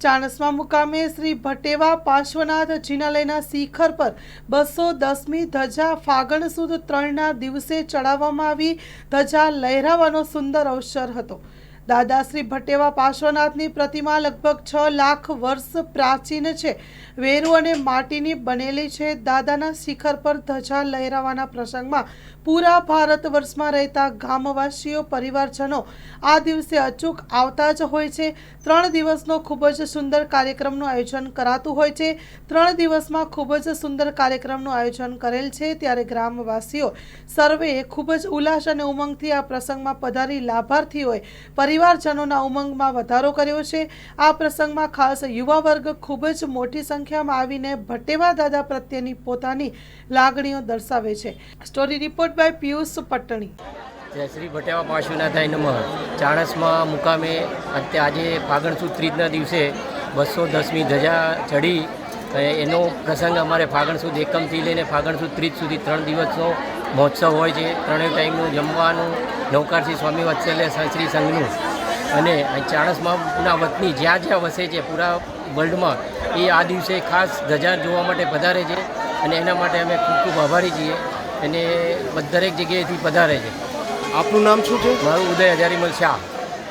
ચાણસ્મા મુકામે શ્રી ભટેવા પાર્શ્વનાથ જિનાલયના શિખર પર 210મી ધજા ફાગણ સુદ 3ના દિવસે ચડાવવામાં આવી। ધજા લહેરાવાનો સુંદર અવસર હતો। દાદા શ્રી ભટેવા પાર્શ્વનાથની પ્રતિમા લગભગ 6 લાખ વર્ષ પ્રાચીન છે। વેરુ અને માટીની બનેલી છે। દાદાના શિખર પર ધજા લહેરાવાના પ્રસંગમાં પૂરા ભારત વર્ષમાં રહેતા ગામવાસીઓ પરિવારજનો આ દિવસે અચૂક આવતા જ હોય છે। 3 દિવસનો ખૂબ જ સુંદર કાર્યક્રમનું આયોજન કરાતું હોય છે। 3 દિવસમાં ખૂબ જ સુંદર કાર્યક્રમનું આયોજન કરેલ છે। ત્યારે ગ્રામવાસીઓ સર્વેએ ખૂબ જ ઉલ્લાસ અને ઉમંગથી આ પ્રસંગમાં પધારી લાભાર્થીઓએ પરિવારજનોના ઉમંગમાં વધારો કર્યો છે। આ પ્રસંગમાં ખાસ યુવા વર્ગ ખૂબ જ મોટી સંખ્યામાં આવીને ભટેવા દાદા પ્રત્યેની પોતાની લાગણીઓ દર્શાવે છે। Story report by Piyush Patni. જય શ્રી ભટેવા પાર્શ્વનાથાય નમઃ। ચાણસ્મા મુકામે આજે ફાગણ સુદ ત્રીજના દિવસે 210મી ધજા ચડી એનો પ્રસંગ અમારે ફાગણ સુદ એકમથી લઈને ફાગણ સુદ ત્રીજ સુધી 3 દિવસનો મહોત્સવ હોય છે। ત્રણેય ટાઈમનું જમવાનું નૌકારસિંહ સ્વામી વાત્સલ્ય શ્રી સંઘનું અને ચાણસ્માના વતની જ્યાં જ્યાં વસે છે પૂરા વર્લ્ડમાં એ આ દિવસે ખાસ ધજા જોવા માટે પધારે છે અને એના માટે અમે ખૂબ ખૂબ આભારી છીએ અને દરેક જગ્યાએથી પધારે છે। આપનું નામ શું છે? મારું ઉદય હજારીમલ શાહ।